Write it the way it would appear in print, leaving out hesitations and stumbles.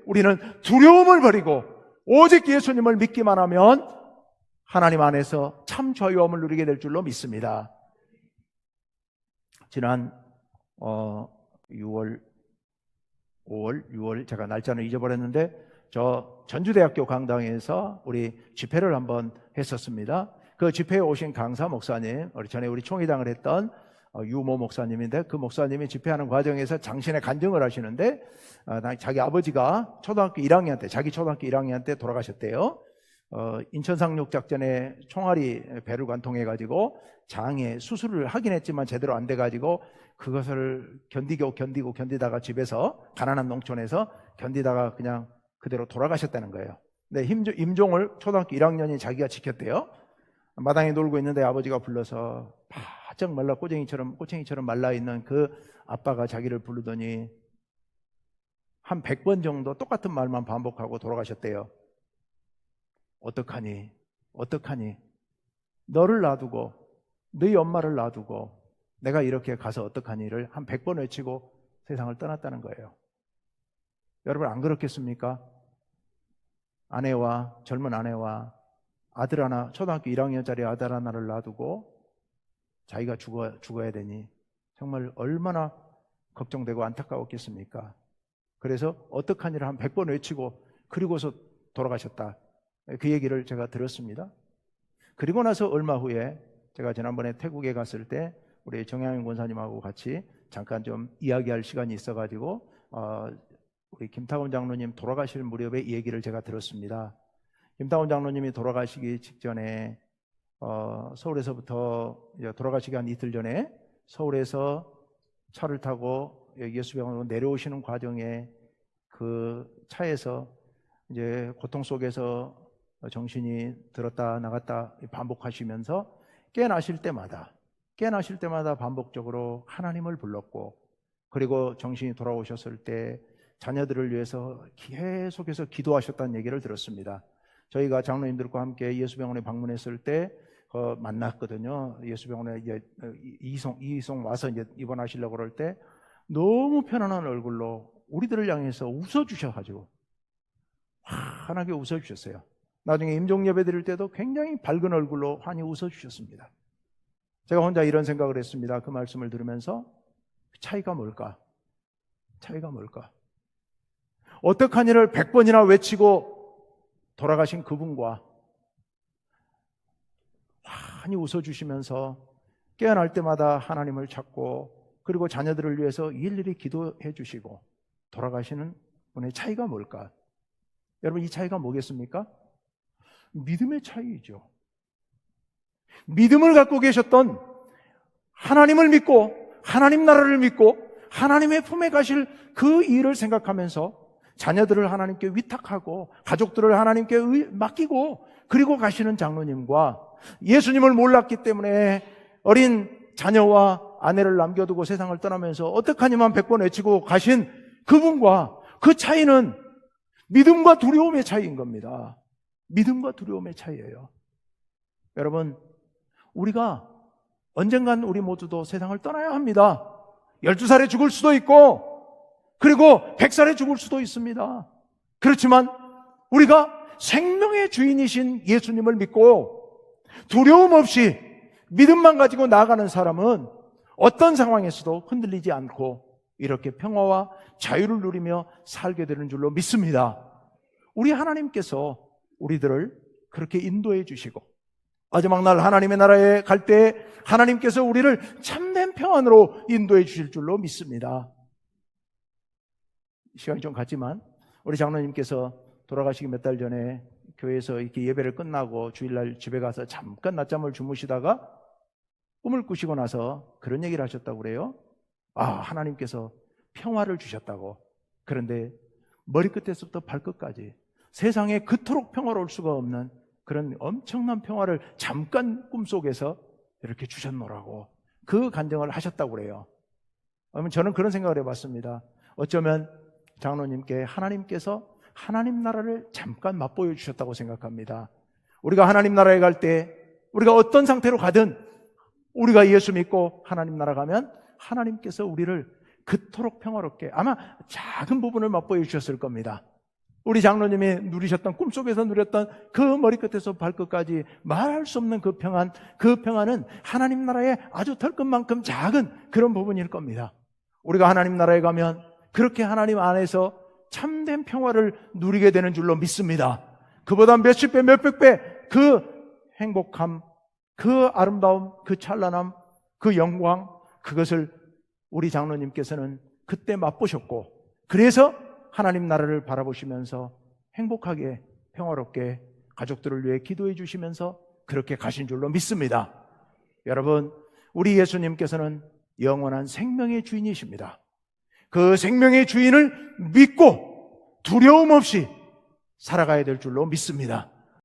우리는 두려움을 버리고 오직 예수님을 믿기만 하면 하나님 안에서 참 자유함을 누리게 될 줄로 믿습니다. 지난 6월 제가 날짜는 잊어버렸는데 저 전주대학교 강당에서 우리 집회를 한번 했었습니다. 그 집회에 오신 강사 목사님, 전에 우리 총회장을 했던 유모 목사님인데, 그 목사님이 집회하는 과정에서 장신의 간증을 하시는데 자기 아버지가 자기 초등학교 1학년 때 돌아가셨대요. 인천 상륙 작전에 총알이 배를 관통해 가지고 장에 수술을 하긴 했지만 제대로 안 돼 가지고 그것을 견디다가 집에서 가난한 농촌에서 견디다가 그냥 그대로 돌아가셨다는 거예요. 근데 임종을 초등학교 1학년이 자기가 지켰대요. 마당에 놀고 있는데 아버지가 불러서 바짝 말라 꼬챙이처럼 말라 있는 그 아빠가 자기를 부르더니 한 100번 정도 똑같은 말만 반복하고 돌아가셨대요. 어떡하니? 너를 놔두고 너희 엄마를 놔두고 내가 이렇게 가서 어떡하니를 한 100번 외치고 세상을 떠났다는 거예요. 여러분 안 그렇겠습니까? 젊은 아내와 아들 하나, 초등학교 1학년짜리 아들 하나를 놔두고 자기가 죽어야 되니 정말 얼마나 걱정되고 안타까웠겠습니까? 그래서 어떡하니를 한 100번 외치고 그리고서 돌아가셨다. 그 얘기를 제가 들었습니다. 그리고 나서 얼마 후에 제가 지난번에 태국에 갔을 때 우리 정양현 권사님하고 같이 잠깐 좀 이야기할 시간이 있어가지고 우리 김타곤 장로님 돌아가실 무렵에 이 얘기를 제가 들었습니다. 김타곤 장로님이 돌아가시기 직전에 서울에서부터 돌아가시기 한 이틀 전에 서울에서 차를 타고 예수병원으로 내려오시는 과정에 그 차에서 이제 고통 속에서 정신이 들었다 나갔다 반복하시면서 깨어나실 때마다 반복적으로 하나님을 불렀고, 그리고 정신이 돌아오셨을 때 자녀들을 위해서 계속해서 기도하셨다는 얘기를 들었습니다. 저희가 장로님들과 함께 예수병원에 방문했을 때 만났거든요. 예수병원에 이송 와서 이제 입원하시려고 그럴 때 너무 편안한 얼굴로 우리들을 향해서 웃어주셔가지고 환하게 웃어주셨어요. 나중에 임종 예배 드릴 때도 굉장히 밝은 얼굴로 환히 웃어주셨습니다. 제가 혼자 이런 생각을 했습니다. 그 말씀을 들으면서 차이가 뭘까? 어떡하니를 100번이나 외치고 돌아가신 그분과 환히 웃어주시면서 깨어날 때마다 하나님을 찾고 그리고 자녀들을 위해서 일일이 기도해 주시고 돌아가시는 분의 차이가 뭘까? 여러분, 이 차이가 뭐겠습니까? 믿음의 차이이죠. 믿음을 갖고 계셨던, 하나님을 믿고 하나님 나라를 믿고 하나님의 품에 가실 그 일을 생각하면서 자녀들을 하나님께 위탁하고 가족들을 하나님께 맡기고 그리고 가시는 장로님과, 예수님을 몰랐기 때문에 어린 자녀와 아내를 남겨두고 세상을 떠나면서 어떡하니만 100번 외치고 가신 그분과, 그 차이는 믿음과 두려움의 차이인 겁니다. 믿음과 두려움의 차이예요. 여러분, 우리가 언젠간 우리 모두도 세상을 떠나야 합니다. 12살에 죽을 수도 있고 그리고 100살에 죽을 수도 있습니다. 그렇지만 우리가 생명의 주인이신 예수님을 믿고 두려움 없이 믿음만 가지고 나아가는 사람은 어떤 상황에서도 흔들리지 않고 이렇게 평화와 자유를 누리며 살게 되는 줄로 믿습니다. 우리 하나님께서 우리들을 그렇게 인도해 주시고 마지막 날 하나님의 나라에 갈 때 하나님께서 우리를 참된 평안으로 인도해 주실 줄로 믿습니다. 시간이 좀 갔지만 우리 장로님께서 돌아가시기 몇 달 전에 교회에서 이렇게 예배를 끝나고 주일날 집에 가서 잠깐 낮잠을 주무시다가 꿈을 꾸시고 나서 그런 얘기를 하셨다고 그래요. 하나님께서 평화를 주셨다고. 그런데 머리끝에서부터 발끝까지 세상에 그토록 평화로울 수가 없는 그런 엄청난 평화를 잠깐 꿈속에서 이렇게 주셨노라고 그 간증을 하셨다고 그래요. 저는 그런 생각을 해봤습니다. 어쩌면 장로님께 하나님께서 하나님 나라를 잠깐 맛보여 주셨다고 생각합니다. 우리가 하나님 나라에 갈 때 우리가 어떤 상태로 가든 우리가 예수 믿고 하나님 나라 가면 하나님께서 우리를 그토록 평화롭게 아마 작은 부분을 맛보여 주셨을 겁니다. 우리 장로님이 누리셨던, 꿈속에서 누렸던 그 머리끝에서 발끝까지 말할 수 없는 그 평안은 하나님 나라의 아주 털끝만큼 작은 그런 부분일 겁니다. 우리가 하나님 나라에 가면 그렇게 하나님 안에서 참된 평화를 누리게 되는 줄로 믿습니다. 그보다 몇십 배, 몇백 배 그 행복함, 그 아름다움, 그 찬란함, 그 영광, 그것을 우리 장로님께서는 그때 맛보셨고, 그래서 하나님 나라를 바라보시면서 행복하게 평화롭게 가족들을 위해 기도해 주시면서 그렇게 가신 줄로 믿습니다. 여러분, 우리 예수님께서는 영원한 생명의 주인이십니다. 그 생명의 주인을 믿고 두려움 없이 살아가야 될 줄로 믿습니다.